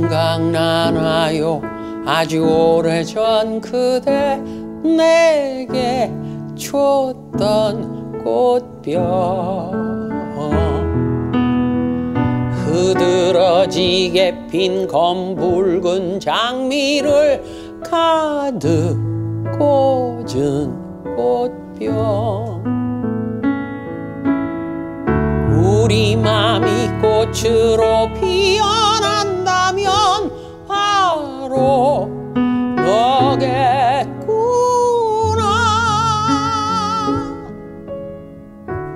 생각나나요 아주 오래전 그대 내게 줬던 꽃병 흐드러지게 핀 검붉은 장미를 가득 꽂은 꽃병 우리 맘이 꽃으로 피어난다면 바로 너겠구나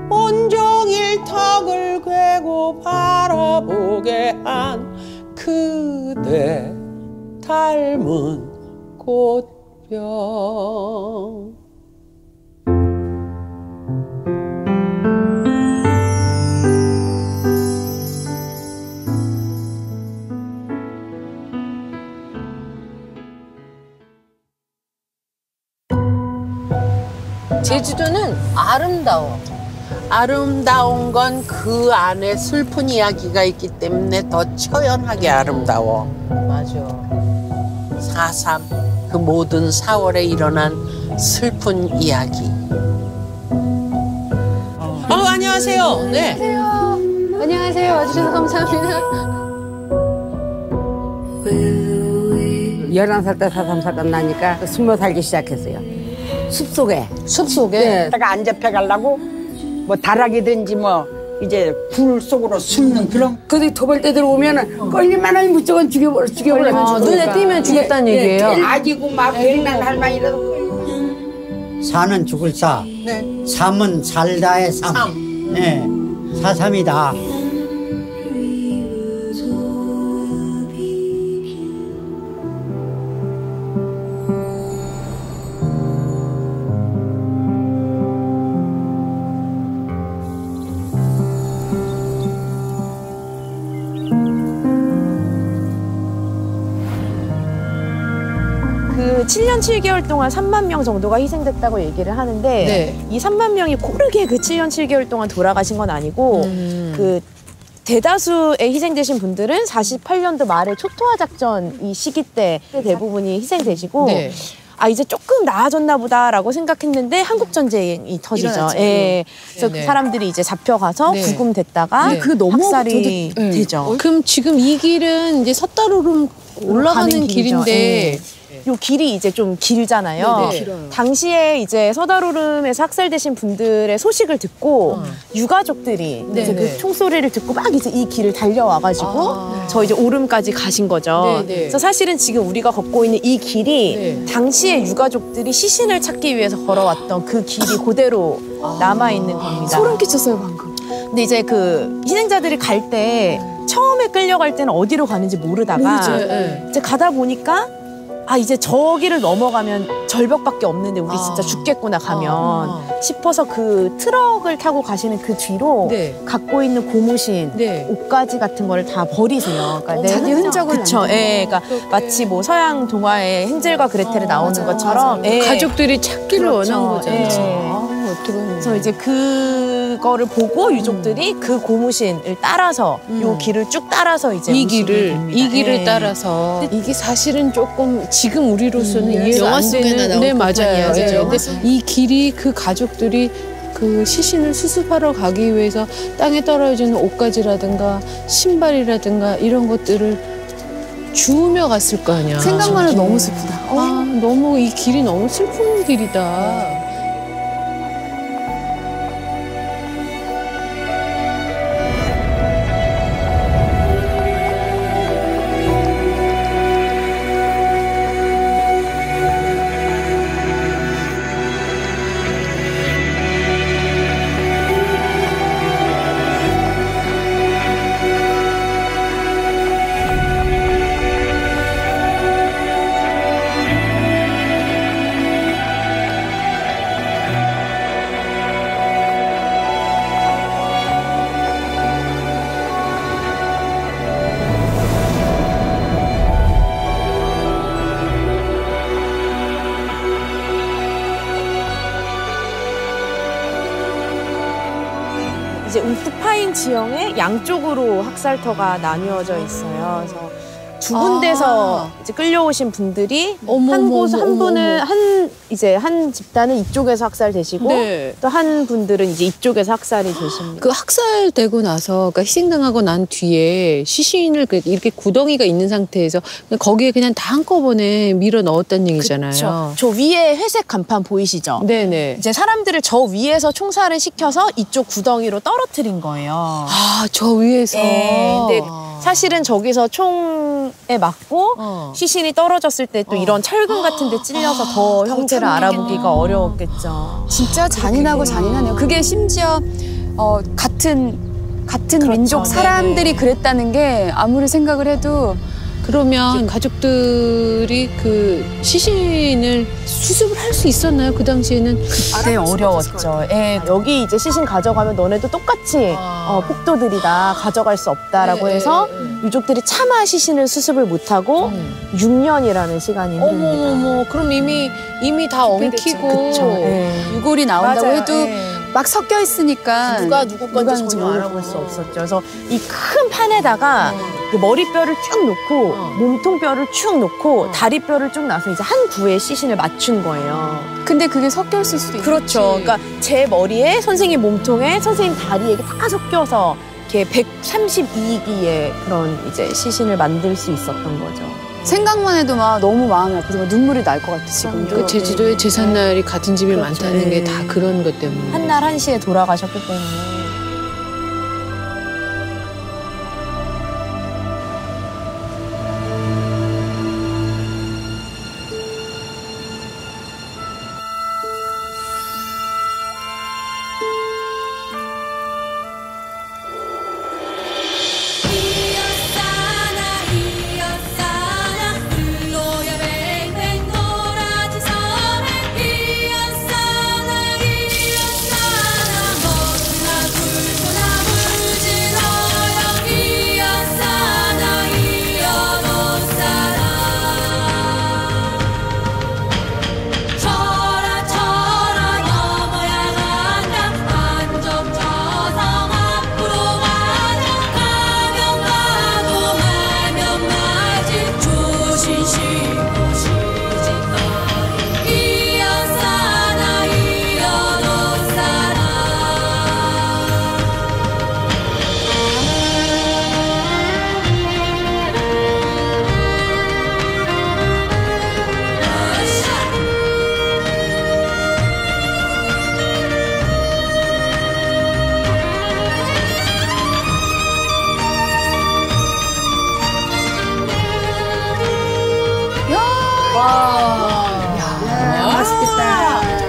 온종일 턱을 괴고 바라보게 한 그대 닮은 꽃병 제주도는 아름다워. 아름다운 건 그 안에 슬픈 이야기가 있기 때문에 더 처연하게 아름다워. 맞아. 4.3 그 모든 4월에 일어난 슬픈 이야기. 안녕하세요. 네. 안녕하세요. 안녕하세요. 와주셔서 감사합니다. 11살 때 4.3 사건 나니까 숨어 살기 시작했어요. 숲속에. 숲속에? 네. 내가 안 잡혀가려고 뭐 다락이든지 뭐 이제 굴 속으로 숨는 그런. 근데 도발대들 오면은 걸릴만 하면 무조건 죽여버려. 눈에 띄면 죽였다는 얘기예요? 아기고 막 백날 할망이라도. 사는 죽을 사, 네. 삶은 살다의 삶. 네, 4.3이다. 그 7년 7개월 동안 3만 명 정도가 희생됐다고 얘기를 하는데 네. 이 3만 명이 고르게 그 7년 7개월 동안 돌아가신 건 아니고 그 대다수의 희생되신 분들은 48년도 말에 초토화 작전 이 시기 때 대부분이 희생되시고 네. 아 이제 조금 나아졌나 보다라고 생각했는데 한국 전쟁이 터지죠. 일어났죠. 예. 그래서 네. 그 사람들이 이제 잡혀가서 네. 구금됐다가 네. 그 학살이 되죠. 그럼 지금 이 길은 이제 섣다루름 올라가는 가는 길이죠. 길인데 요 길이 이제 좀 길잖아요. 네, 네. 당시에 이제 서다루름에서 학살되신 분들의 소식을 듣고 유가족들이 네, 이제 네. 그 총소리를 듣고 막 이제 이 길을 달려와가지고 저 이제 오름까지 가신 거죠. 네, 네. 그래서 사실은 지금 우리가 걷고 있는 이 길이 네. 당시에 유가족들이 시신을 찾기 위해서 걸어왔던 그 길이 그대로 남아있는 겁니다. 소름 끼쳤어요 방금. 근데 이제 그 희생자들이 갈 때 처음에 끌려갈 때는 어디로 가는지 모르다가 모르죠, 네. 이제 가다 보니까 아 이제 저기를 넘어가면 절벽밖에 없는데 우리 진짜 죽겠구나 가면 싶어서 그 트럭을 타고 가시는 그 뒤로 네. 갖고 있는 고무신, 네. 옷가지 같은 거를 다 버리세요. 그러니까 자기 흔적을 그쵸. 예, 그러니까 마치 뭐 서양 동화에 헨젤과 그레텔에 나오는 것처럼 예. 가족들이 찾기를 그렇죠. 원한 거잖아요. 예. 어떡하냐. 그래서 이제 그거를 보고 유족들이 그 고무신을 따라서 요 길을 쭉 따라서 이제 이 오시게 길을 됩니다. 이 길을 예. 따라서 이게 사실은 조금 지금 우리로서는 이해가 영화 안 속에나 되는 나올 네 법한 맞아요. 이야기죠. 근데 이 길이 그 가족들이 그 시신을 수습하러 가기 위해서 땅에 떨어지는 옷가지라든가 신발이라든가 이런 것들을 주우며 갔을 거 아니야. 생각만 해도 너무 슬프다. 아, 너무 이 길이 너무 슬픈 길이다. 이제 울프파인 지형의 양쪽으로 학살터가 나뉘어져 있어요. 그래서 두 군데서 이제 끌려오신 분들이 어머, 한 어머, 곳, 어머, 한 분은 어머. 한 집단은 이쪽에서 학살되시고 네. 또 한 분들은 이제 이쪽에서 학살이 되십니다. 그 학살되고 나서, 그러니까 희생당하고 난 뒤에 시신을 이렇게 구덩이가 있는 상태에서 그냥 거기에 그냥 다 한꺼번에 밀어 넣었다는 얘기잖아요. 그쵸. 저 위에 회색 간판 보이시죠? 네네. 이제 사람들을 저 위에서 총살을 시켜서 이쪽 구덩이로 떨어뜨린 거예요. 아, 저 위에서. 근데 사실은 저기서 총에 맞고 시신이 떨어졌을 때 또 이런 철근 같은 데 찔려서 더 형태를 알아보기가 어려웠겠죠. 진짜 잔인하고 잔인하네요. 그게 심지어 같은 그렇죠. 민족 사람들이 네네. 그랬다는 게 아무리 생각을 해도 그러면 가족들이 그 시신을 수습을 할 수 있었나요? 그 당시에는? 그때 어려웠죠. 여기 이제 시신 가져가면 너네도 똑같이 폭도들이다, 가져갈 수 없다라고 해서 유족들이 차마 시신을 수습을 못하고 6년이라는 시간이 흐릅니다. 어머머머, 그럼 이미 다 엉키고. 그쵸. 유골이 나온다고 맞아요. 해도 막 섞여 있으니까 누가 누구 건지 전혀 알아볼 수 없었죠. 그래서 이 큰 판에다가 그 머리뼈를 쭉 놓고 몸통뼈를 쭉 놓고 다리뼈를 쭉 놔서 이제 한 구에 시신을 맞춘 거예요. 근데 그게 섞여 있을 수도 있죠. 그렇죠. 그러니까 제 머리에 선생님 몸통에 선생님 다리에 이게 다 섞여서 이렇게 132기의 그런 이제 시신을 만들 수 있었던 거죠. 생각만 해도 막 너무 마음이 아프고 막 눈물이 날 것 같아 지금도. 그 제주도에 제삿날이 같은 집이 많다는 게 다 그런 것 때문에. 한날 한시에 돌아가셨기 때문에.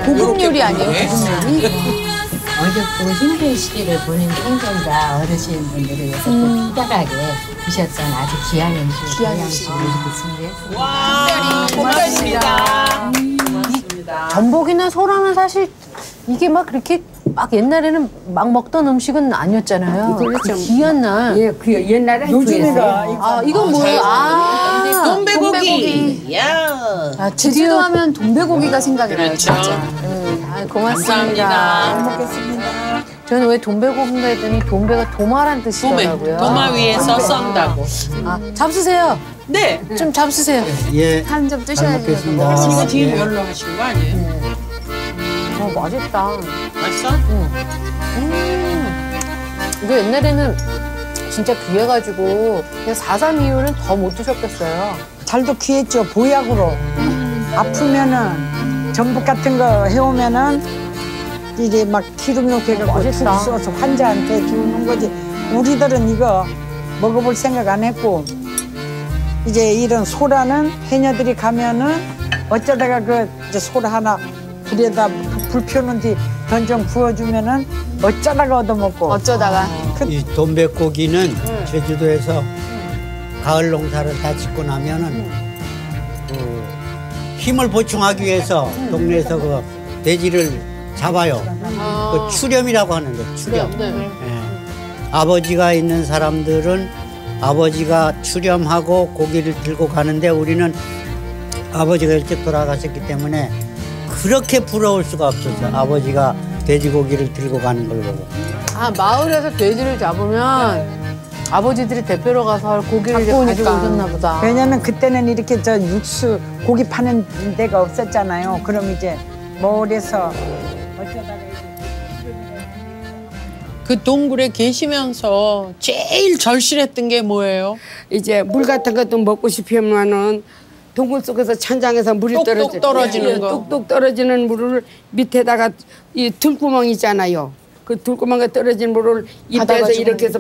고급 요리 아니에요? 고급 요리? 어렵고 힘든 시기를 보낸 생존자 어르신분들을 위해서 또 특별하게 드셨던 아주 귀한 음식, 귀한 음식을 이렇게 준비했습니다. 와, 고맙습니다. 전복이나 소라는 사실 이게 막 그렇게 막 옛날에는 막 먹던 음식은 아니었잖아요. 그 귀한 날. 예, 그 옛날에 요즘에가 아, 이건 뭐예요? 돈배고기. 야. 아, 제주도 하면 돈배고기가 생각이 나요, 그렇죠. 진짜. 아, 고맙습니다. 감사합니다. 저는 왜 돈배고기인가 했더니 돈배가 도마란 뜻이더라고요. 도마 위에서 썬다고. 아, 잡수세요. 네. 좀 잡수세요. 예. 한 점 잘 뜨셔야지. 먹겠습니다. 이거 뒤에 예. 열로 하신 거 아니에요? 맛있다. 맛있어? 이거 옛날에는 진짜 귀해가지고 그냥 4.3 이후는 더 못 드셨겠어요. 잘도 귀했죠. 보약으로. 아프면은 전복 같은 거 해오면은 이게 막 기름 넣게 해갖고 죽 써서 환자한테 주는 거지. 우리들은 이거 먹어볼 생각 안 했고 이제 이런 소라는 해녀들이 가면은 어쩌다가 그 이제 소라 하나 불에다 불 펴는 뒤 던정 부어주면은 어쩌다가 얻어먹고. 어쩌다가. 이 돈백고기는 제주도에서 가을 농사를 다 짓고 나면은 그 힘을 보충하기 위해서 동네에서 그 돼지를 잡아요. 그 추렴이라고 하는데 추렴. 예. 아버지가 있는 사람들은 아버지가 추렴하고 고기를 들고 가는데 우리는 아버지가 일찍 돌아가셨기 때문에 그렇게 부러울 수가 없었어요. 아버지가 돼지고기를 들고 가는 걸 보고. 아, 마을에서 돼지를 잡으면 아버지들이 대표로 가서 고기를 이제 갖고 가지고 오니까. 오셨나 보다. 왜냐면 그때는 이렇게 저 육수 고기 파는 데가 없었잖아요. 그럼 이제 몰에서 어쩌다가 그 동굴에 계시면서 제일 절실했던 게 뭐예요? 이제 물 같은 것도 먹고 싶으면은 동굴 속에서 천장에서 물이 똑똑 떨어지는 거. 똑똑 떨어지는 물을 밑에다가 이 들구멍 있잖아요. 그 들구멍에 떨어진 물을 입에서 이렇게 해서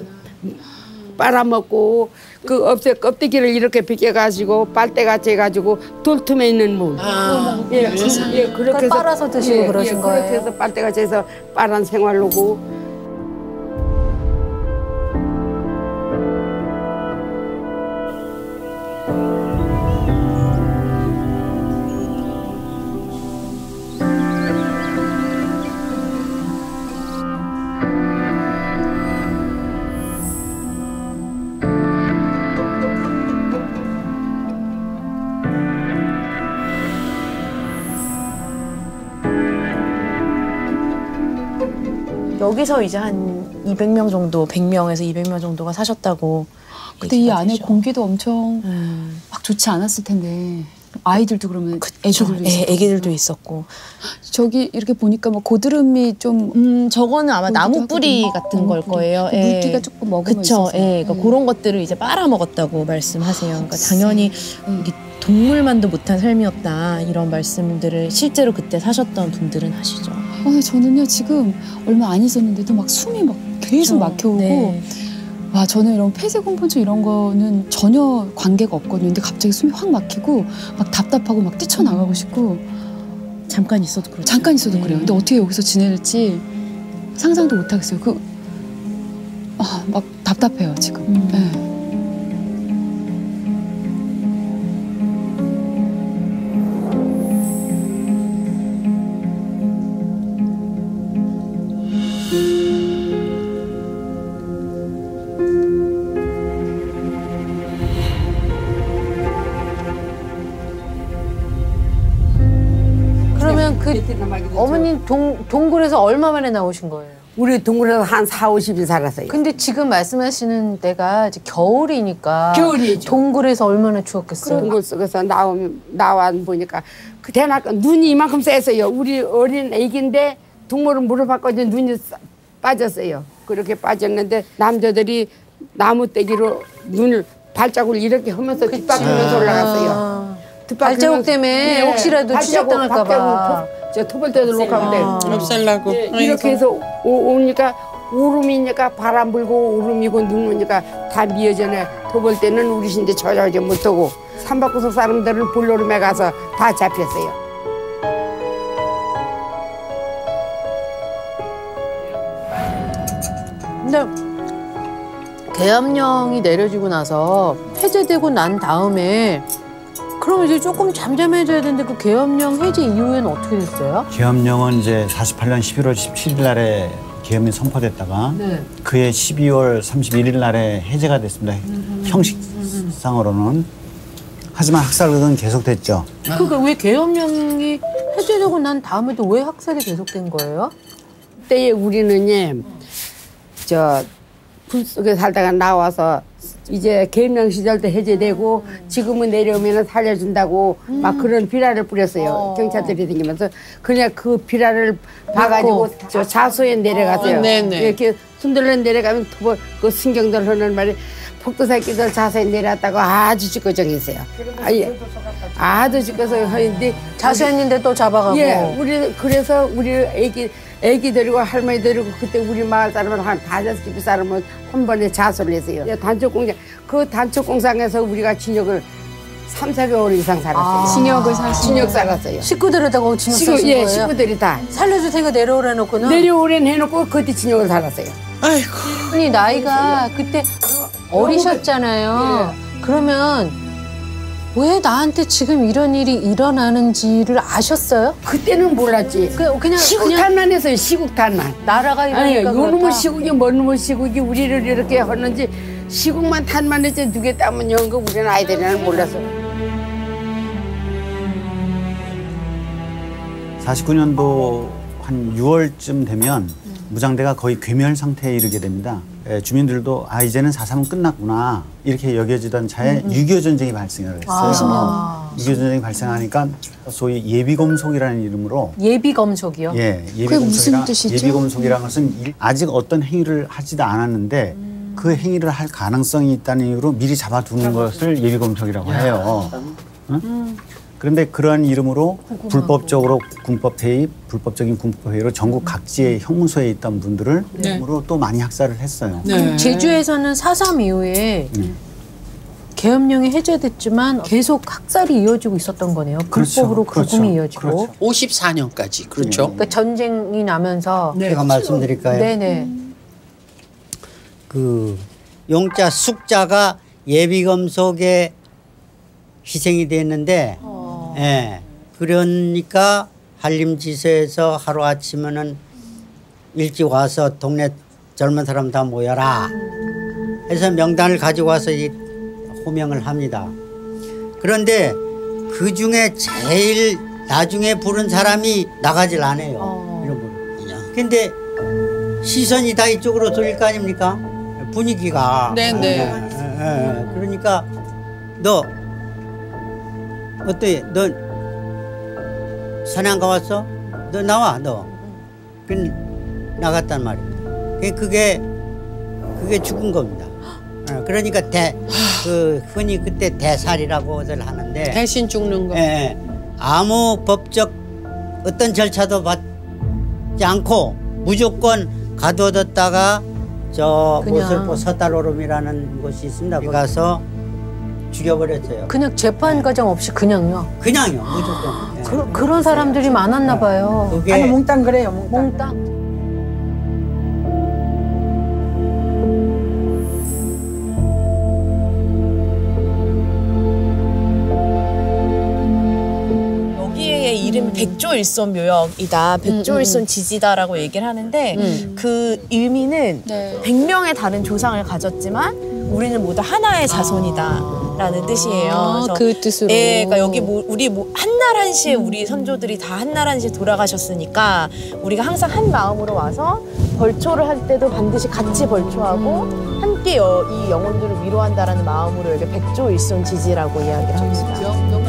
빨아먹고 그 업새 껍데기를 이렇게 벗겨가지고 빨대같이 해가지고 돌틈에 있는 물. 그렇게 해서 빨아서 드시고 그러신 거예요? 그렇게 해서 빨대같이 해서 빨은 생활로고. 여기서 이제 한 200명 정도, 100명에서 200명 정도가 사셨다고. 근데 이 안에 얘기가 되죠. 공기도 엄청 막 좋지 않았을 텐데 아이들도 그러면 애기들도 있었고. 애기들도 있었고. 저기 이렇게 보니까 뭐 고드름이 좀 저거는 아마 나무 뿌리 같은 걸 거예요. 물기가 조금 머금어 그쵸. 있어서. 그러니까 그런 것들을 이제 빨아 먹었다고 말씀하세요. 그러니까 당연히 이게 동물만도 못한 삶이었다 이런 말씀들을 실제로 그때 사셨던 분들은 하시죠. 저는요 지금 얼마 안 있었는데도 막 숨이 막 계속 막혀오고 네. 와 저는 이런 폐쇄공포증 이런 거는 전혀 관계가 없거든요. 근데 갑자기 숨이 확 막히고 막 답답하고 막 뛰쳐나가고 싶고 잠깐 있어도 그렇죠. 잠깐 있어도 그래요. 근데 어떻게 여기서 지낼지 상상도 못 하겠어요. 막 답답해요 지금. 네. 그러면 그 어머님 동굴에서 얼마 만에 나오신 거예요? 우리 동굴에서 한 4, 50일 살았어요. 근데 지금 말씀하시는 때가 이제 겨울이니까 겨울이죠. 동굴에서 얼마나 추웠겠어요? 동굴 속에서 나와 보니까 그 대낮 눈이 이만큼 셌어요. 우리 어린 애기인데 동물은 물을 바꿔서 눈이 빠졌어요. 그렇게 빠졌는데 남자들이 나무떼기로 눈을 발자국을 이렇게 하면서 뒷바퀴면서 올라갔어요. 발자국 때문에 혹시라도 추적당할까 봐. 저 토벌대들 녹하면 없앨라고. 이렇게 해서 오니까 오름이니까 바람 불고 오름이고 눈 오니까 다 미어져네. 토벌 때는 우리 신데 저저저 못하고 삼박구석 사람들은 볼로름에 가서 다 잡혔어요. 근데 계엄령이 내려지고 나서 해제되고 난 다음에 그럼 이제 조금 잠잠해져야 되는데 그 계엄령 해제 이후에는 어떻게 됐어요? 계엄령은 이제 48년 11월 17일 날에 계엄이 선포됐다가 그해 12월 31일 날에 해제가 됐습니다. 형식상으로는. 하지만 학살은 계속됐죠. 그러니까 왜 계엄령이 해제되고 난 다음에도 왜 학살이 계속된 거예요? 그때 우리는 굴 속에 살다가 나와서 이제 계엄령 시절 때 해제되고 지금은 내려오면 살려준다고 막 그런 비라를 뿌렸어요. 경찰들이 다니면서 그냥 그 비라를 봐가지고 저 자소에 내려가세요. 이렇게 순들러 내려가면 그 순경들 하는 말이 폭도 새끼들 자소에 내려왔다고 아주 찌꺼정했어요. 아주 찌꺼서 하는데 자수했는데 또 잡아가고. 그래서 우리 애기 데리고 할머니 데리고 그때 우리 마을 사람은 한 5집 사람은 한 번에 자수를 했어요. 단축공장 그 단축공장에서 우리가 징역을 3, 4개월 이상 살았어요. 징역 살았어요. 식구들에다가 징역 사신 거예요? 식구들이 다. 살려줄 테니까 내려오래 놓고는? 내려오래 해놓고 그때 징역을 살았어요. 아이고. 아니 나이가 그때 어리셨잖아요. 그러면 왜 나한테 지금 이런 일이 일어나는지를 아셨어요? 그때는 몰랐지. 그냥 시국탄만 했어요. 시국탄만. 나라가 이러니까 요 놈의 시국이 뭔 놈의 시국이 우리를 이렇게 하는지 시국만 탄만 했지 누게 따면 연거 우리는 아이들이는 몰랐어. 49년도 한 6월쯤 되면 무장대가 거의 괴멸 상태에 이르게 됩니다. 주민들도 이제는 4.3은 끝났구나 이렇게 여겨지던 차에 6.25 전쟁이 발생을 했어요. 6.25 전쟁이 발생하니까 소위 예비검속이라는 이름으로 예비검속이요? 예, 그게 무슨 뜻이죠? 예비검속이라는 것은 아직 어떤 행위를 하지도 않았는데 그 행위를 할 가능성이 있다는 이유로 미리 잡아두는 것을 예비검속이라고 해요. 응? 그런데 그러한 이름으로 불법적으로 군법 회의, 불법적인 군법 회의로 전국 각지의 형무소에 있던 분들을 이름으로 또 많이 학살을 했어요. 네. 제주에서는 4.3 이후에 계엄령이 해제됐지만 계속 학살이 이어지고 있었던 거네요. 불법으로 구금이 이어지고. 54년까지 그렇죠. 그러니까 전쟁이 나면서. 제가 말씀드릴까요? 네네. 그 용자 숙자가 예비검속에 희생이 됐는데, 예, 그러니까 한림지서에서 하루 아침에는 일찍 와서 동네 젊은 사람 다 모여라 해서 명단을 가지고 와서 이 호명을 합니다. 그런데 그 중에 제일 나중에 부른 사람이 나가질 않아요. 이런 분. 근데 시선이 다 이쪽으로 돌릴 거 아닙니까? 분위기가. 네네. 그러니까 너 어때? 너 사냥가 왔어? 너 나와 너. 그 나갔단 말입니다. 그게 죽은 겁니다. 그러니까 흔히 그때 대살이라고들 하는데 대신 죽는 거. 예, 아무 법적 어떤 절차도 받지 않고 무조건 가둬뒀다가 저 모슬포 서달오름이라는 곳이 있습니다. 거기 가서 죽여버렸어요. 그냥 재판 과정 없이 그냥요? 그냥요, 무조건. 예. 그런 사람들이 많았나 봐요. 그게 아니 몽땅 그래요, 몽땅. 몽땅. 여기에 이름이 백조일손 묘역이다, 백조일손 지지다라고 얘기를 하는데 그 의미는 100명의 다른 조상을 가졌지만 우리는 모두 하나의 자손이다라는 뜻이에요. 그래서 그 뜻으로. 예, 그러니까 여기 우리 한날 한시에 우리 선조들이 다 한날 한시에 돌아가셨으니까 우리가 항상 한 마음으로 와서 벌초를 할 때도 반드시 같이 벌초하고 함께 이 영혼들을 위로한다라는 마음으로 여기 백조일손 지지라고 이야기를 합니다.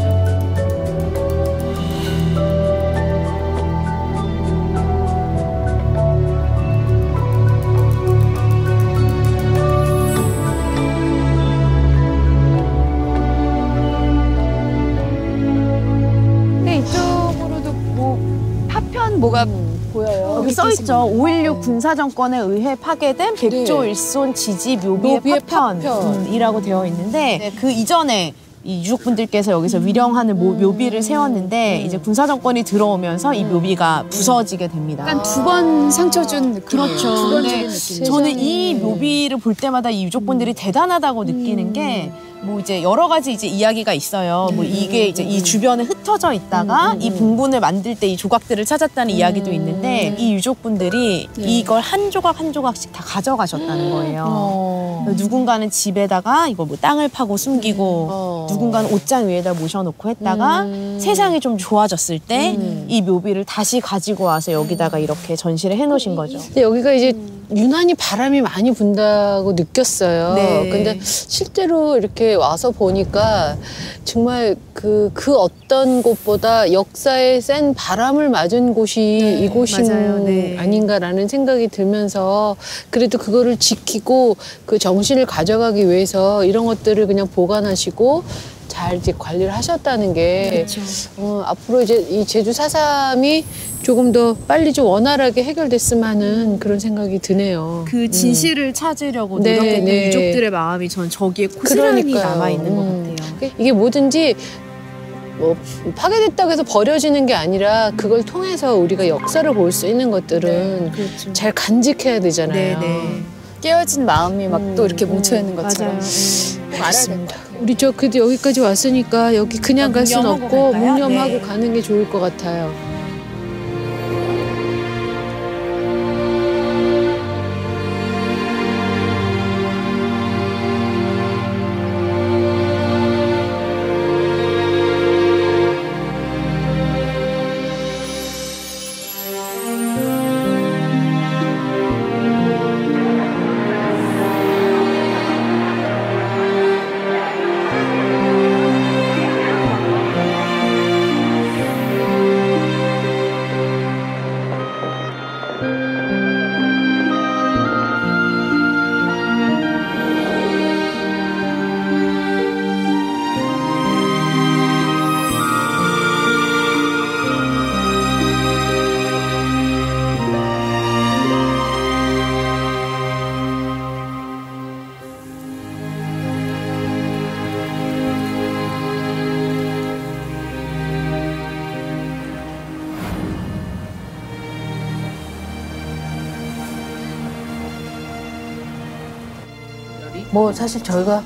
뭐가 보여요? 여기 써있죠. 5.16 군사정권에 의해 파괴된 백조일손 지지 묘비의 파편이라고 되어 있는데 그 이전에 이 유족분들께서 여기서 위령하는 묘비를 세웠는데 이제 군사정권이 들어오면서 이 묘비가 부서지게 됩니다. 약간 두 번 상처 준 느낌. 그렇죠. 근데 저는 이 묘비를 볼 때마다 이 유족분들이 대단하다고 느끼는 게 뭐 이제 여러 가지 이제 이야기가 있어요. 뭐 이게 이제 이 주변에 흩어져 있다가 이 분분을 만들 때 이 조각들을 찾았다는 이야기도 있는데 이 유족분들이 이걸 한 조각 한 조각씩 다 가져가셨다는 거예요. 누군가는 집에다가 이거 뭐 땅을 파고 숨기고 누군가는 옷장 위에다 모셔놓고 했다가 세상이 좀 좋아졌을 때 이 묘비를 다시 가지고 와서 여기다가 이렇게 전시를 해놓으신 거죠. 근데 여기가 이제 유난히 바람이 많이 분다고 느꼈어요. 네. 근데 실제로 이렇게 와서 보니까 정말 그 어떤 곳보다 역사의 센 바람을 맞은 곳이 이곳이 아닌가라는 생각이 들면서 그래도 그거를 지키고 그 정신을 가져가기 위해서 이런 것들을 그냥 보관하시고 잘 이제 관리를 하셨다는 게 앞으로 이제 이 제주 4.3이 조금 더 빨리 좀 원활하게 해결됐으면 하는 그런 생각이 드네요. 그 진실을 찾으려고 노력했던 유족들의 마음이 전 저기에 고스란히 남아있는 것 같아요. 이게 뭐든지 뭐 파괴됐다고 해서 버려지는 게 아니라 그걸 통해서 우리가 역사를 볼 수 있는 것들은 잘 간직해야 되잖아요. 깨어진 마음이 막 또 이렇게 뭉쳐있는 것처럼. 맞습니다. 우리 그래도 여기까지 왔으니까 여기 그냥 갈 순 없고 묵념하고 가는 게 좋을 것 같아요. 뭐 사실 저희가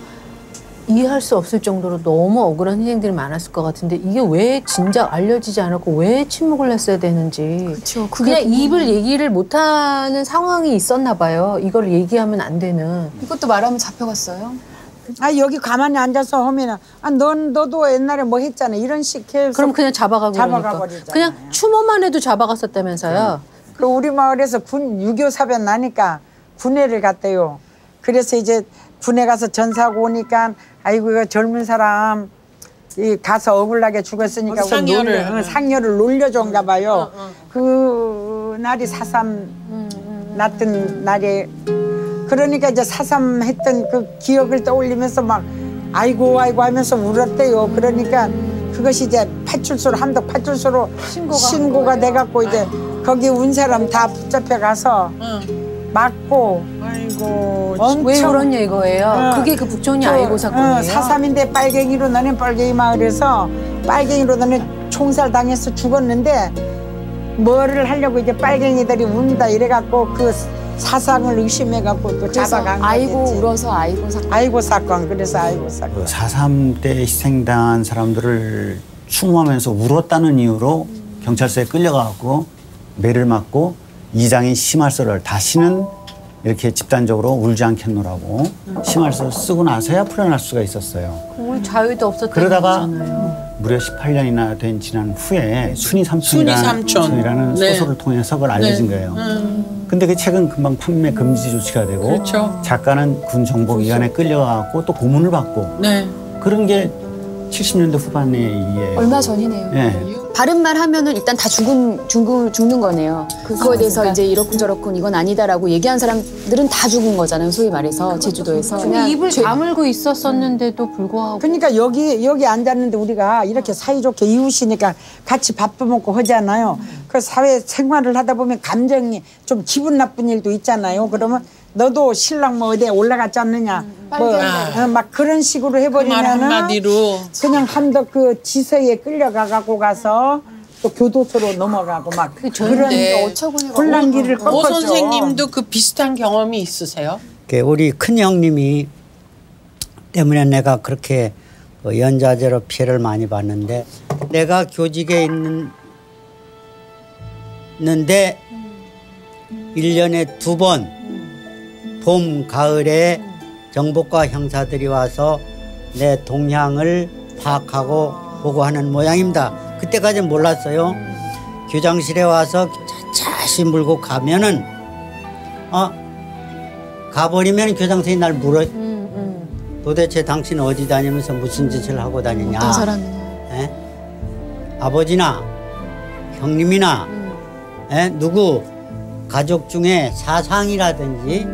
이해할 수 없을 정도로 너무 억울한 희생들이 많았을 것 같은데 이게 왜 진작 알려지지 않았고 왜 침묵을 했어야 되는지. 그렇죠. 그냥 입을 얘기를 못하는 상황이 있었나 봐요. 이걸 얘기하면 안 되는. 이것도 말하면 잡혀갔어요. 아 여기 가만히 앉아서 하면은 너도 옛날에 뭐 했잖아 이런 식 해서 그럼 그냥 잡아가 버리잖아요. 그냥 추모만 해도 잡아갔었다면서요. 그 우리 마을에서 군 6.25 사변 나니까 군회를 갔대요. 그래서 이제 군에 가서 전사하고 오니까 아이고 이거 젊은 사람 가서 억울하게 죽었으니까 상여를 놀려준가 봐요. 그 날이 4.3 났던 날에 그러니까 이제 4.3 했던 그 기억을 떠올리면서 막 아이고 하면서 울었대요. 그러니까 그것이 이제 파출소로 함덕 파출소로 신고가 돼갖고 이제 거기 온 사람 다 붙잡혀 가서 맞고 아이고 왜 울었냐 이거예요. 그게 그 북촌이 아이고 사건이에요. 4.3인데 빨갱이로 너네 빨갱이 마을에서 빨갱이로 너네 총살 당해서 죽었는데 뭐를 하려고 이제 빨갱이들이 운다 이래갖고 그 사상을 의심해갖고 또 잡아간 거지. 아이고 울어서 아이고 사건. 아이고 사건. 그래서 아이고 사건. 4.3 때 희생당한 사람들을 추모하면서 울었다는 이유로 경찰서에 끌려가고 매를 맞고 이장인 심할서를 다시는 이렇게 집단적으로 울지 않겠노라고 심할서 쓰고 나서야 풀어날 수가 있었어요. 우리 자유도 없었던 그러다가 거잖아요. 무려 18년이나 된 지난 후에 순이 삼촌이라는 소설을 통해서 그걸 알려진 거예요. 근데 그 책은 금방 판매 금지 조치가 되고 그렇죠. 작가는 군정보기관에 끌려가고 또 고문을 받고 그런 게 70년대 후반에 이게 얼마 전이네요. 네. 바른 말 하면은 일단 다 죽는 거네요. 그거에 대해서 이제 이렇군 저렇군 이건 아니다라고 얘기한 사람들은 다 죽은 거잖아요. 소위 말해서 제주도에서. 근데 입을 다물고 있었었는데도 불구하고. 그러니까 여기 앉았는데 우리가 이렇게 사이좋게 이웃이니까 같이 밥도 먹고 하잖아요. 그 사회 생활을 하다 보면 감정이 좀 기분 나쁜 일도 있잖아요. 그러면 너도 신랑 뭐 어디에 올라갔지 않느냐. 막 그런 식으로 해버리면은 한마디로 그냥 함덕 그 지서에 끌려가고 가서 또 교도소로 넘어가고 막 그런 혼란기를 꺾었죠. 오 선생님도 그 비슷한 경험이 있으세요? 우리 큰 형님이 때문에 내가 그렇게 연좌제로 피해를 많이 봤는데 내가 교직에 있는데 1년에 2번 봄, 가을에 정보과 형사들이 와서 내 동향을 파악하고 보고하는 모양입니다. 그때까지는 몰랐어요. 교장실에 와서 자시 물고 가면은 가버리면 교장선생님이 날 물어. 도대체 당신 어디 다니면서 무슨 짓을 하고 다니냐. 어떤 사람이냐. 아버지나 형님이나 누구 가족 중에 사상이라든지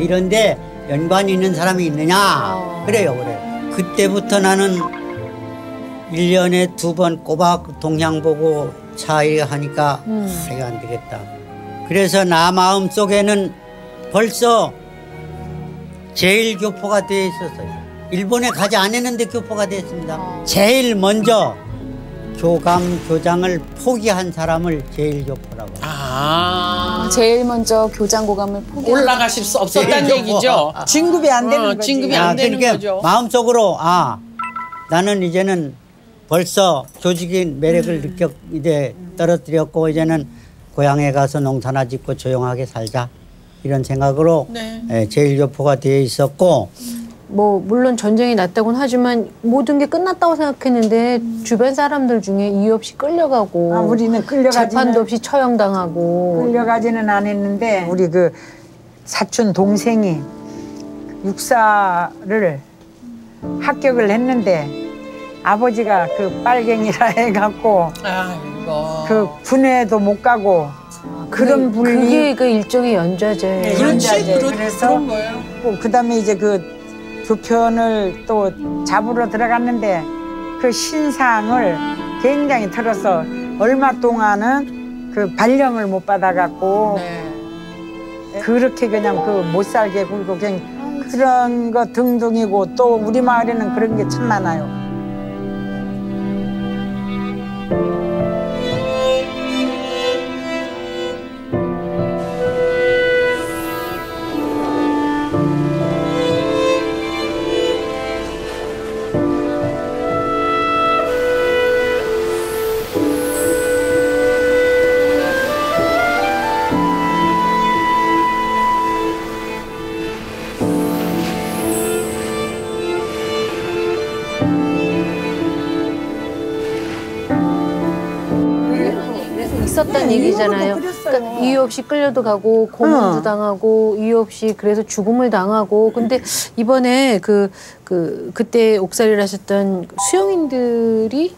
이런데 연관이 있는 사람이 있느냐. 그래요. 그때부터 나는 1년에 2번 꼬박 동향 보고 차이하니까 이거 안 되겠다. 그래서 나 마음속에는 벌써 제일 교포가 되어 있었어요. 일본에 가지 않았는데 교포가 됐습니다. 제일 먼저 교감, 교장을 포기한 사람을 제일 교포라고. 제일 먼저 교장 고감을 포기한 올라가실 수 없었다는 얘기죠. 진급이 안 되는 거지. 진급이 안 되는 거죠. 마음속으로 나는 이제는 벌써 조직인 매력을 이제 떨어뜨렸고 이제는 고향에 가서 농사나 짓고 조용하게 살자 이런 생각으로 제일 교포가 되어 있었고. 뭐 물론 전쟁이 났다고는 하지만 모든 게 끝났다고 생각했는데 주변 사람들 중에 이유 없이 끌려가고 우리는 재판도 없이 처형당하고 끌려가지는 않았는데 우리 그 사촌 동생이 육사를 합격을 했는데 아버지가 그 빨갱이라 해갖고 그 군에도 못 가고 그런 분이 그게 그 일종의 연좌제. 그래서 그런 거예요. 그다음에 이제 그 교편을 또 잡으러 들어갔는데 그 신상을 굉장히 털어서 얼마 동안은 그 발령을 못 받아갖고 그렇게 그냥 그 못 살게 굴고 그냥 그런 거 등등이고 또 우리 마을에는 그런 게 참 많아요. 얘기잖아요. 그러니까 이유 없이 끌려도 가고 고문도 당하고 이유 없이 그래서 죽음을 당하고. 근데 이번에 그때 옥살이를 하셨던 수용인들이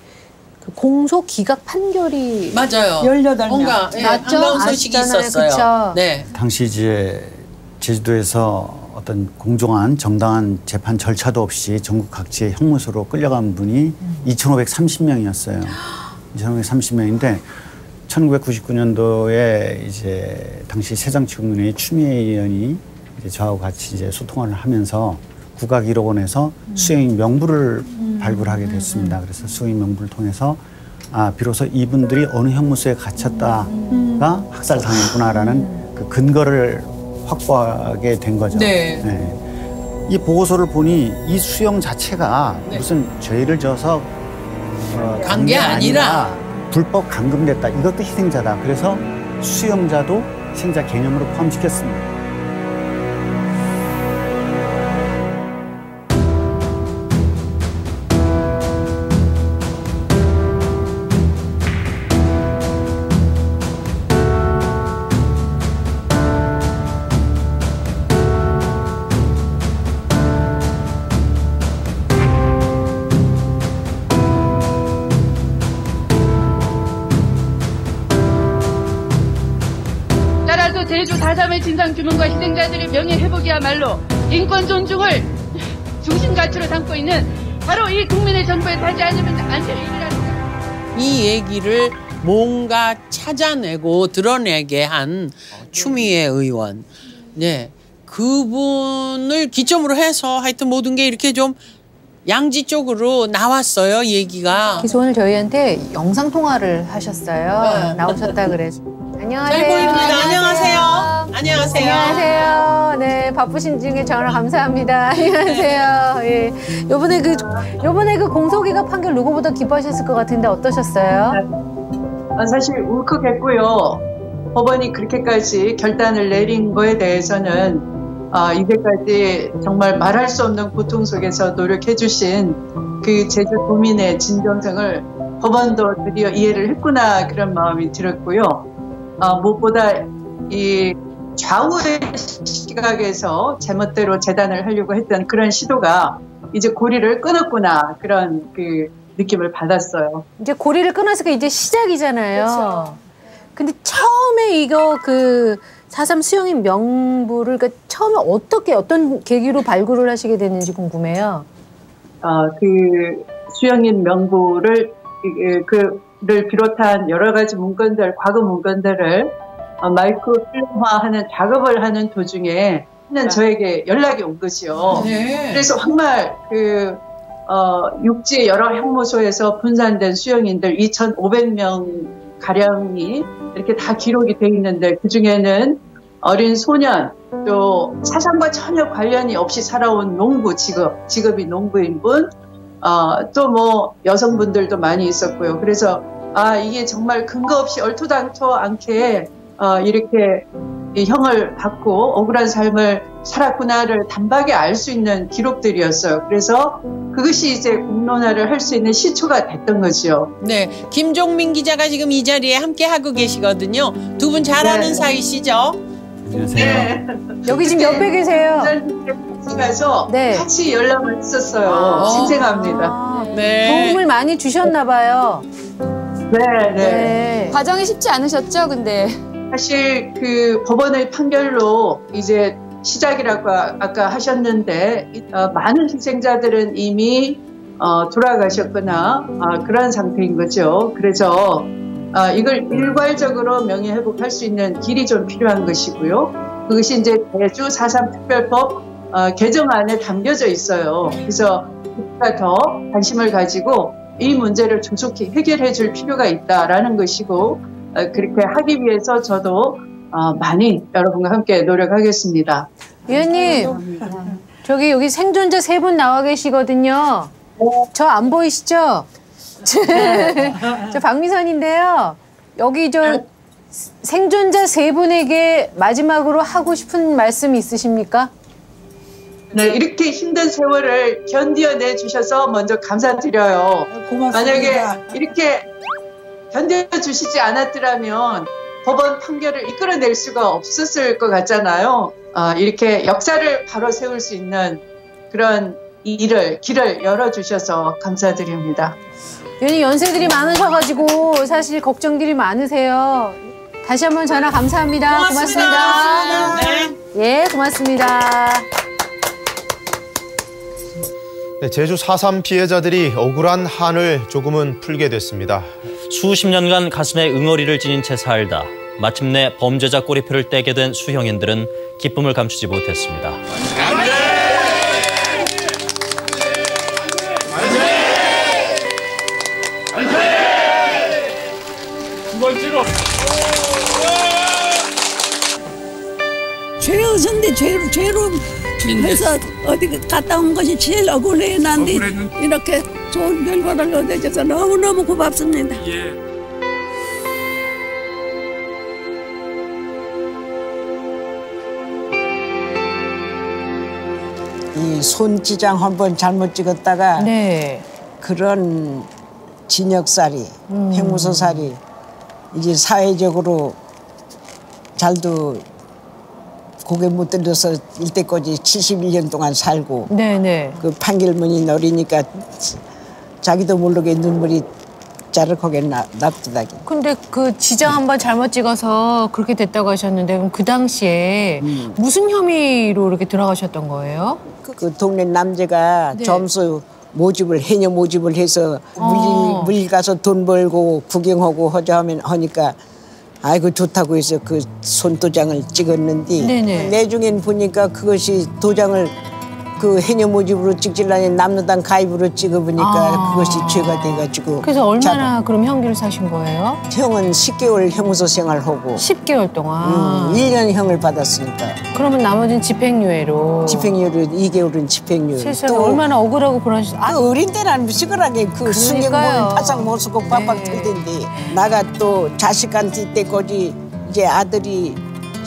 그 공소 기각 판결이 맞아요. 18명. 뭔가 반가운 소식이 있었어요. 그쵸? 네. 당시 이제 제주도에서 어떤 공정한 정당한 재판 절차도 없이 전국 각지의 형무소로 끌려간 분이 2,530명이었어요. 2,530명인데 1999년도에 이제 당시 새정치국민회의 추미애 의원이 이제 저하고 같이 이제 소통을 하면서 국가기록원에서 수용인 명부를 발굴하게 됐습니다. 그래서 수용인 명부를 통해서 비로소 이분들이 어느 형무소에 갇혔다가 학살당했구나라는 그 근거를 확보하게 된 거죠. 네. 네. 이 보고서를 보니 이 수용 자체가 무슨 죄를 져서 간 게 아니라 불법 감금됐다. 이것도 희생자다. 그래서 수용자도 희생자 개념으로 포함시켰습니다. 따라서 제주 4.3의 진상규명과 희생자들의 명예회복이야말로 인권 존중을 중심 가치로 삼고 있는 바로 이 국민의 정부에 타지 않으면 안 될 일이라는 이 얘기를 뭔가 찾아내고 드러내게 한 추미애 의원. 네. 그분을 기점으로 해서 하여튼 모든 게 이렇게 좀 양지 쪽으로 나왔어요, 얘기가. 그래서 오늘 저희한테 영상 통화를 하셨어요. 네. 나오셨다 그래서. 안녕하세요. 잘 보입니다. 안녕하세요. 안녕하세요. 안녕하세요. 네, 바쁘신 중에 전화 감사합니다. 안녕하세요. 예. 요번에 그 공소기각 판결 누구보다 기뻐하셨을 것 같은데 어떠셨어요? 사실 울컥했고요. 법원이 그렇게까지 결단을 내린 거에 대해서는 이제까지 정말 말할 수 없는 고통 속에서 노력해주신 그 제주 도민의 진정성을 법원도 드디어 이해를 했구나 그런 마음이 들었고요. 무엇보다 이 좌우의 시각에서 제멋대로 재단을 하려고 했던 그런 시도가 이제 고리를 끊었구나 그런 그 느낌을 받았어요. 이제 고리를 끊었으니까 이제 시작이잖아요. 그렇죠. 근데 처음에 이거 그 4.3 수용인 명부를 그러니까 처음에 어떤 계기로 발굴을 하시게 됐는지 궁금해요. 그 수용인 명부를 를 비롯한 여러 가지 문건들, 과거 문건들을 마이크로필름화하는 작업을 하는 도중에 저에게 연락이 온 거죠. 네. 그래서 정말 육지 여러 형무소에서 분산된 수용인들 2,500명 가량이 이렇게 다 기록이 돼 있는데 그 중에는 어린 소년 또 사상과 전혀 관련이 없이 살아온 농부 직업이 농부인 분 또 뭐 여성분들도 많이 있었고요. 그래서 이게 정말 근거 없이 얼토당토 않게 이렇게 형을 받고 억울한 삶을 살았구나를 단박에 알 수 있는 기록들이었어요. 그래서 그것이 이제 공론화를 할 수 있는 시초가 됐던 거죠. 네, 김종민 기자가 지금 이 자리에 함께 하고 계시거든요. 두 분 잘 아는 사이시죠? 안녕하세요. 네. 여기 지금 옆에 계세요. 같이 가서 같이 연락을 했었어요. 신생합니다. 네. 도움을 많이 주셨나 봐요. 네. 과정이 쉽지 않으셨죠, 근데? 사실 그 법원의 판결로 이제 시작이라고 아까 하셨는데 많은 희생자들은 이미 돌아가셨거나 그런 상태인 거죠. 그래서 이걸 일괄적으로 명예회복할 수 있는 길이 좀 필요한 것이고요. 그것이 이제 제주 4.3 특별법 개정안에 담겨져 있어요. 그래서 우리가 더 관심을 가지고 이 문제를 조속히 해결해 줄 필요가 있다라는 것이고 그렇게 하기 위해서 저도 많이 여러분과 함께 노력하겠습니다. 위원님, 저기 여기 생존자 3분 나와 계시거든요. 저 안 보이시죠? 저 박미선인데요. 여기 저 생존자 3분에게 마지막으로 하고 싶은 말씀 있으십니까? 네, 이렇게 힘든 세월을 견뎌내 주셔서 먼저 감사드려요. 고맙습니다. 만약에 이렇게 견뎌주시지 않았더라면 법원 판결을 이끌어낼 수가 없었을 것 같잖아요. 이렇게 역사를 바로 세울 수 있는 그런 길을 열어주셔서 감사드립니다. 괜히 연세들이 많으셔가지고 사실 걱정들이 많으세요. 다시 한번 전화 감사합니다. 고맙습니다. 네. 예, 고맙습니다. 네, 제주 4.3 피해자들이 억울한 한을 조금은 풀게 됐습니다. 수십 년간 가슴에 응어리를 지닌 채 살다 마침내 범죄자 꼬리표를 떼게 된 수형인들은 기쁨을 감추지 못했습니다. 죄였는데 죄로 해서 어디 갔다 온 것이 제일 억울해. 난데 이렇게 좋은 결과를 얻어줘서 너무너무 고맙습니다. 이 손지장 한번 잘못 찍었다가 그런 징역살이, 형무소살이 이제 사회적으로 잘도 고개 못 들어서 일때까지 71년 동안 살고 그 판결문이 내리니까 자기도 모르게 눈물이 자르하게 납두다기. 근데 그 지장 한번 잘못 찍어서 그렇게 됐다고 하셨는데 그럼 그 당시에 무슨 혐의로 이렇게 들어가셨던 거예요? 그 동네 남자가 점수 모집을 해녀 모집을 해서 물 가서 돈 벌고 구경하고 하니까 아이고 좋다고 해서 그 손도장을 찍었는데 내중엔 보니까 그것이 도장을 그 해녀 모집으로 찍질라니 남로당 가입으로 찍어보니까 그것이 죄가 돼가지고. 그래서 얼마나 그럼 형기를 사신 거예요? 형은 10개월 형무소 생활하고 10개월 동안? 1년형을 받았으니까. 그러면 나머지는 집행유예로? 집행유예로 2개월은 집행유예. 세상에 얼마나 억울하고 불안하셨어요. 어린 때는 시끄하게 그 순경보면 바싹 못 쓰고 빡빡 틀던데 나가 또 자식한테 이때까지 이제 아들이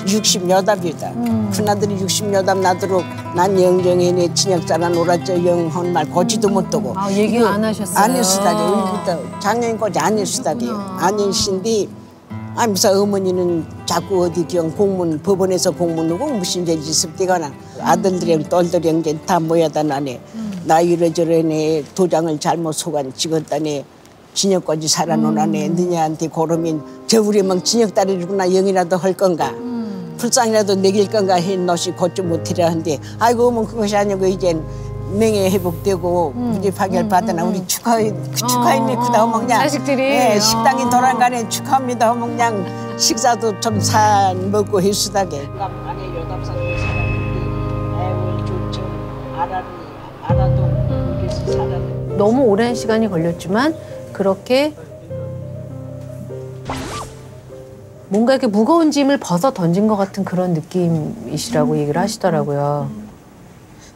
60여답이다. 큰아들이 60여답 나도록 난 영정이네 친역자라 놀았죠. 영한 말 거지도 못하고. 얘기 안 하셨어요? 안 했으다게. 우리부터 작년까지 안 했으다게. 안 했신데 무슨 어머니는 자꾸 어디 그냥 공문 법원에서 공문하고 무슨 죄 있을때가나 아들들이랑 딸들이랑 다 모여다 나네. 나 이래저래네 도장을 잘못 소관 찍었다네. 진역까지 살아놓으라네. 너희한테 고르면 저 우리 막 진역 따르구나 영이라도 할 건가. 불쌍이라도 내길 건가 해 너시 걷지 못해라 한데 아이고 어머 그것이 아니고 이젠 명예 회복되고 무죄 판결 받으나 우리 축하했네. 그다 어머 그냥 자식들이 식당에 돌아가네 축하합니다. 어머 그냥 식사도 좀 사 먹고 했수다게. 안에 여답산 애월 좋죠. 알아도 거기서 살았네. 너무 오랜 시간이 걸렸지만 그렇게 뭔가 이렇게 무거운 짐을 벗어 던진 것 같은 그런 느낌이시라고 얘기를 하시더라고요.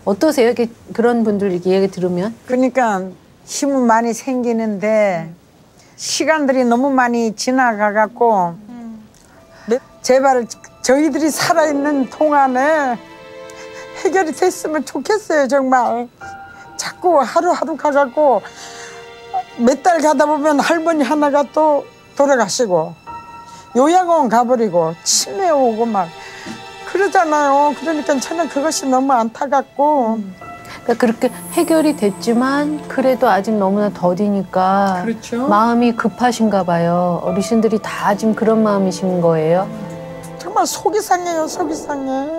어떠세요? 이렇게 그런 분들 이렇게 얘기 들으면? 그러니까 힘은 많이 생기는데 시간들이 너무 많이 지나가갖고 제발 저희들이 살아있는 동안에 해결이 됐으면 좋겠어요. 정말 자꾸 하루하루 가갖고 몇 달 가다 보면 할머니 하나가 또 돌아가시고 요양원 가버리고 치매 오고 막 그러잖아요. 그러니까 저는 그것이 너무 안타깝고. 그러니까 그렇게 해결이 됐지만 그래도 아직 너무나 더디니까 마음이 급하신가 봐요. 어르신들이 다 지금 그런 마음이신 거예요? 정말 속이 상해요. 속이 상해.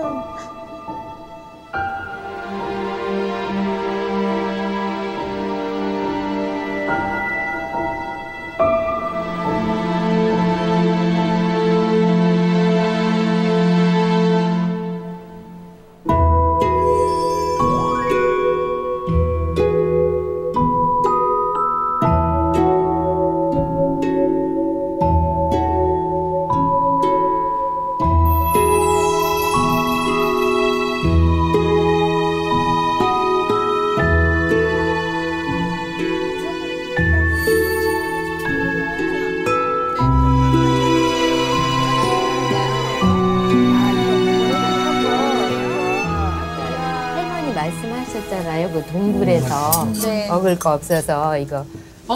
말씀하셨잖아요. 그 동굴에서 먹을 거 없어서 이거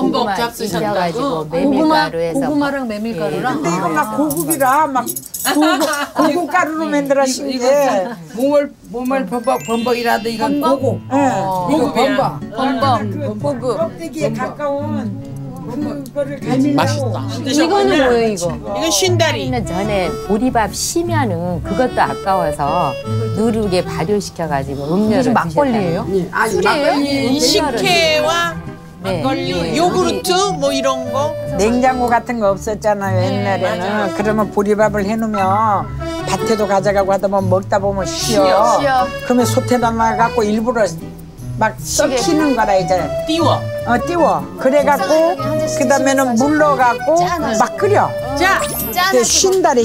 범벅 잡수셨다고? 메밀가루 해서 고구마랑 메밀가루랑. 근데 이거 막 고급이라 막 고급 가루로 만들어신 게 몸을 범벅이라도 이건 고급. 이거 범벅. 고급. 껍데기에 가까운 그거를 가지고. 맛있다. 이거는 뭐예요, 이거? 이건 신다리. 전에 보리밥 쉬면은 그것도 아까워서 누르게 발효시켜가지고 음료를 막걸리예요? 술이에요? 식혜와 막걸리, 요구르트 뭐 이런 거. 냉장고 같은 거 없었잖아요 옛날에는. 그러면 보리밥을 해놓으면 밭에도 가져가고 하다 보면 먹다 보면 쉬어. 그러면 솥에다 놔갖고 일부러 막 썩히는 거라 이제. 띄워. 띄워. 그래갖고 그다음에는 물 넣어갖고 막 끓여. 자, 그 신다리.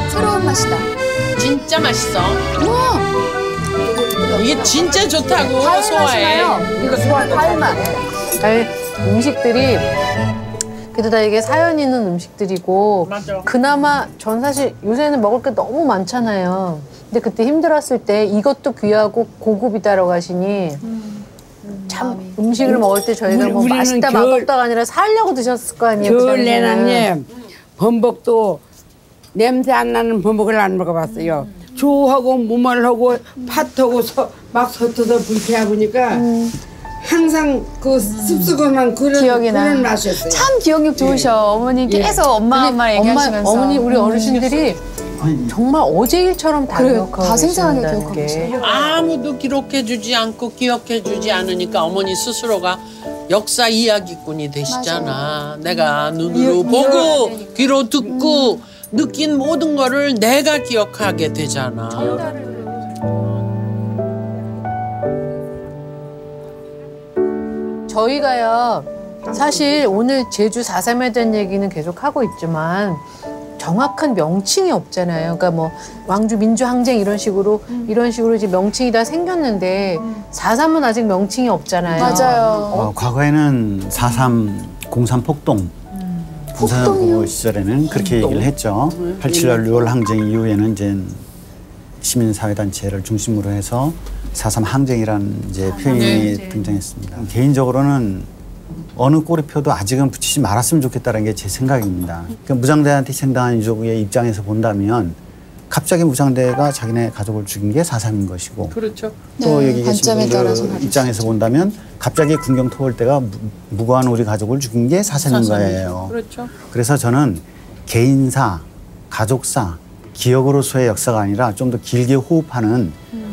새로운 맛이다. 진짜 맛있어. 우와. 이게 진짜 좋다고 소화해. 이거 소화도 달맛. 음식들이 그래도 다 이게 사연 있는 음식들이고 그나마 전 사실 요새는 먹을 게 너무 많잖아요. 근데 그때 힘들었을 때 이것도 귀하고 고급이다라고 하시니 참 음식을 먹을 때 저희가 뭐 맛있다 맛없다가 아니라 살려고 드셨을 거 아니에요. 겨울에는 범벅도 냄새 안 나는 범벅을 안 먹어봤어요. 조하고 무말하고 팥하고 막 섞어서 불쾌해 보니까 항상 그 습수건한 그런 맛이었어요. 참 기억력 좋으셔. 어머니 계속 엄마 얘기하시면서. 어머니 우리 어르신들이 정말 어제 일처럼 다 기억하고 다 생생하게 기억하고 계세요. 아무도 기록해주지 않고 기억해주지 않으니까 어머니 스스로가 역사 이야기꾼이 되시잖아. 내가 눈으로 보고 귀로 듣고 느낀 모든 거를 내가 기억하게 되잖아. 저희가요 사실 오늘 제주 4.3에 대한 얘기는 계속 하고 있지만 정확한 명칭이 없잖아요. 그러니까 뭐 왕주 민주항쟁 이런 식으로 이제 명칭이 다 생겼는데 4.3은 아직 명칭이 없잖아요. 맞아요. 과거에는 4.3 공산 폭동 군사정부 시절에는 그렇게 얘기를 했죠. 87년 6월 항쟁 이후에는 이제 시민사회단체를 중심으로 해서 4.3 항쟁이라는 이제 표현이 등장했습니다. 개인적으로는 어느 꼬리표도 아직은 붙이지 말았으면 좋겠다는 게 제 생각입니다. 그러니까 무장대한테 희생당한 유족의 입장에서 본다면 갑자기 무장대가 자기네 가족을 죽인 게 4.3인 것이고 그렇죠. 또 여기 계신 분들 입장에서 본다면 갑자기 군경토벌대가 무고한 우리 가족을 죽인 게 4.3인 거예요. 그렇죠. 그래서 저는 개인사, 가족사, 기억으로서의 역사가 아니라 좀 더 길게 호흡하는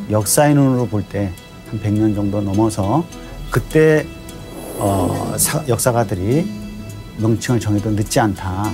역사의 눈으로 볼 때 한 100년 정도 넘어서 그때 역사가들이 명칭을 정해도 늦지 않다.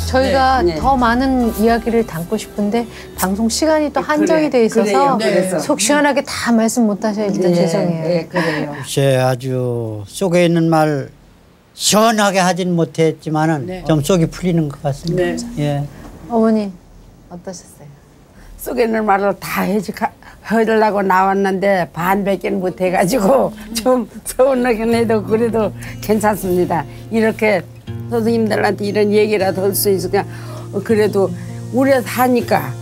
저희가 더 많은 이야기를 담고 싶은데 방송 시간이 또 한정이 돼 있어서 속 시원하게 다 말씀 못 하셔야 일단 죄송해요. 네, 그래요. 글쎄 아주 속에 있는 말 시원하게 하진 못했지만은 좀 속이 풀리는 것 같습니다. 예. 어머니 어떠셨어요? 속에 있는 말을 다 하려고 나왔는데 반밖에 못 해가지고 좀 서운하긴 해도 그래도 괜찮습니다. 이렇게 선생님들한테 이런 얘기라도 할 수 있으니까 그래도 오래 사니까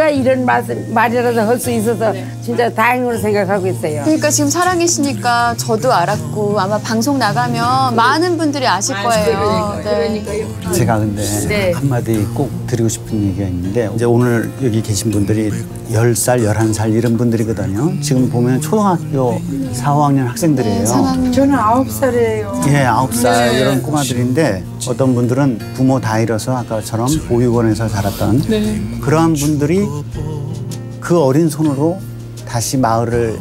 이런 말이라도 할 수 있어서 진짜 다행으로 생각하고 있어요. 그러니까 지금 살아계시니까 저도 알았고 아마 방송 나가면 많은 분들이 아실 거예요. 그러니까요. 제가 근데 한마디 꼭 드리고 싶은 얘기가 있는데 이제 오늘 여기 계신 분들이 10살, 11살 이런 분들이거든요. 지금 보면 초등학교 4, 5학년 학생들이에요. 저는 9살이에요. 예, 9살 이런 꼬마들인데 어떤 분들은 부모 다 잃어서 아까처럼 보육원에서 자랐던 그러한 분들이 그 어린 손으로 다시 마을을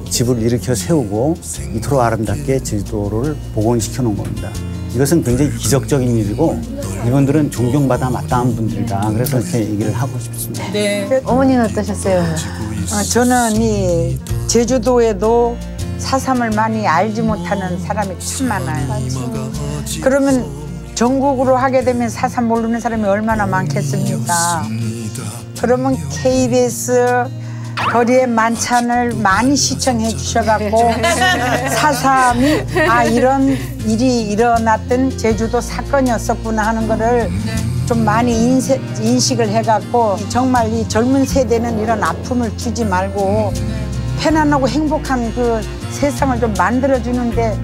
집을 일으켜 세우고 이토록 아름답게 제주도를 복원시켜 놓은 겁니다. 이것은 굉장히 기적적인 일이고 이분들은 존경받아 마땅한 분들이다. 그래서 이렇게 얘기를 하고 싶습니다. 네. 어머니는 어떠셨어요? 저는 이 제주도에도 4.3을 많이 알지 못하는 사람이 참 많아요. 그러면 전국으로 하게 되면 4.3 모르는 사람이 얼마나 많겠습니까? 그러면 KBS 거리의 만찬을 많이 시청해 주셔갖고 4.3이 이런 일이 일어났던 제주도 사건이었었구나 하는 거를 좀 많이 인식을 해갖고 정말 이 젊은 세대는 이런 아픔을 주지 말고 편안하고 행복한 그 세상을 좀 만들어주는데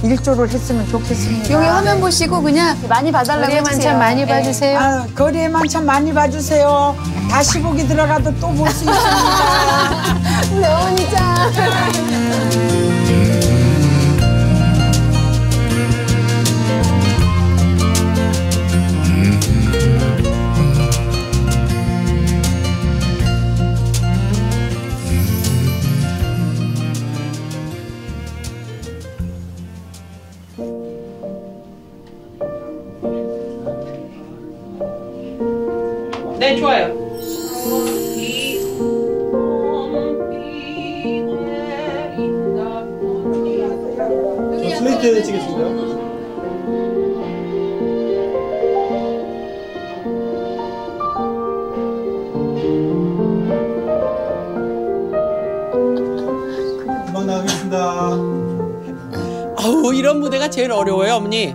일조를 했으면 좋겠습니다. 여기 화면 보시고 그냥 많이 봐달라고 거리의 해주세요. 만찬 많이 봐주세요. 거리의 만찬 많이 봐주세요. 다시 보기 들어가도 또 볼 수 있습니다. 우리 어머니 짱. 네, 좋아요. 슬레이트 찍겠습니다. 금방 나가겠습니다. 아우, 이런 무대가 제일 어려워요, 어머니.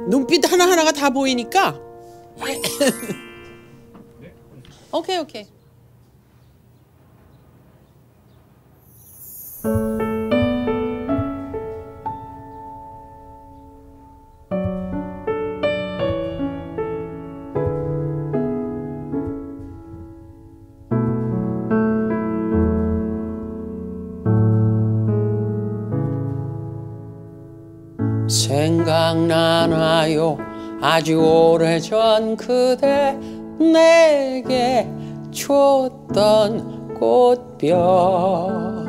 눈빛 하나하나가 다 보이니까. 오케이. 생각나나요 아주 오래전 그대 내게 줬던 꽃병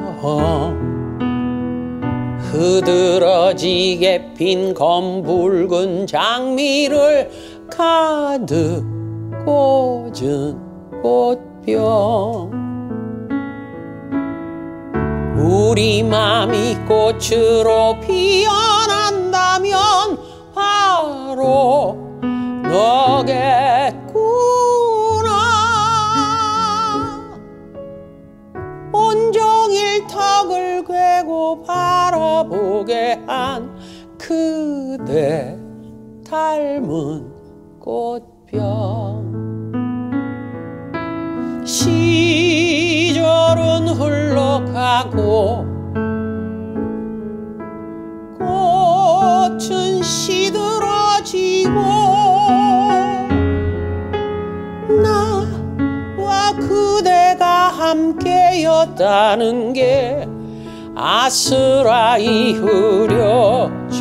흐드러지게 핀 검붉은 장미를 가득 꽂은 꽃병 우리 맘이 꽃으로 피어난다면 바로 너겠구나. 온종일 턱을 괴고 바라보게 한 그대 닮은 꽃병 시절은 흘러가고 꽃은 시들어지고 나와 그대가 함께였다는 게 아스라이 흐려져도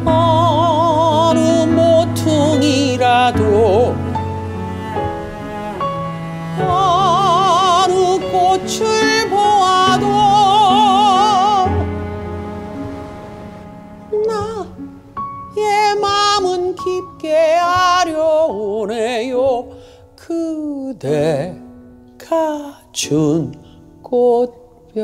어느 모퉁이라도 어느 꽃을 보아도 나의 마음은 깊게 아려오네요. 그대가 준 꽃병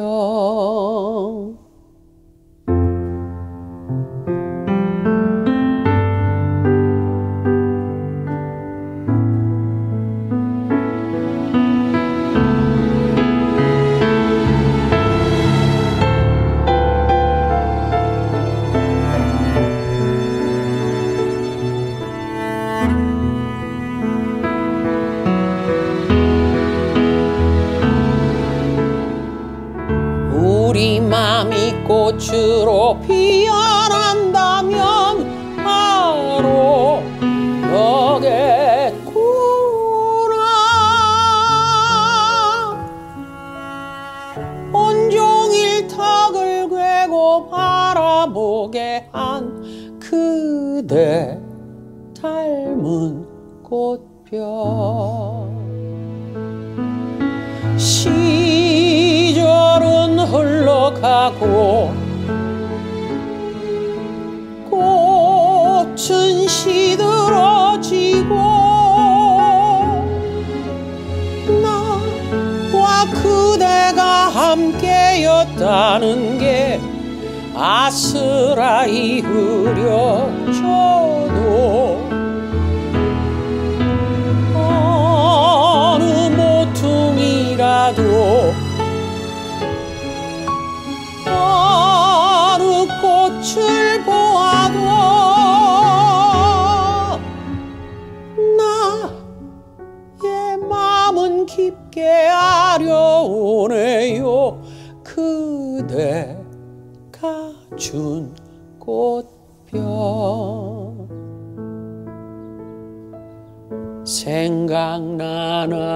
우리 맘이 꽃으로 피어난다면 바로 너겠구나. 온종일 턱을 괴고 바라보게 한 그대 닮은 꽃병 시절은 흘러가고 꽃은 시들어지고 나와 그대가 함께였다는 게 아스라이 흐려져도 어느 모퉁이라도 어느 꽃을 보아도 나의 마음은 깊게 아려오네요. 그대가 준 꽃병 생각나나요?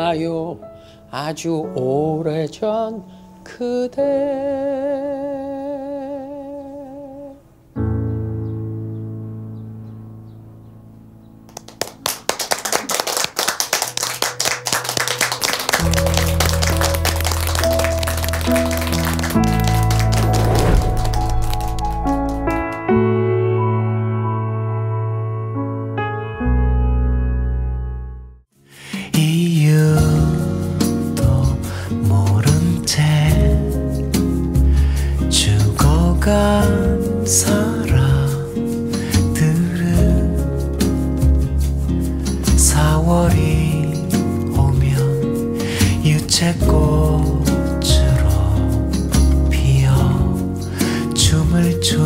아주 오래전 그대. 사람들은 4월이 오면 유채꽃으로 피어 춤을 추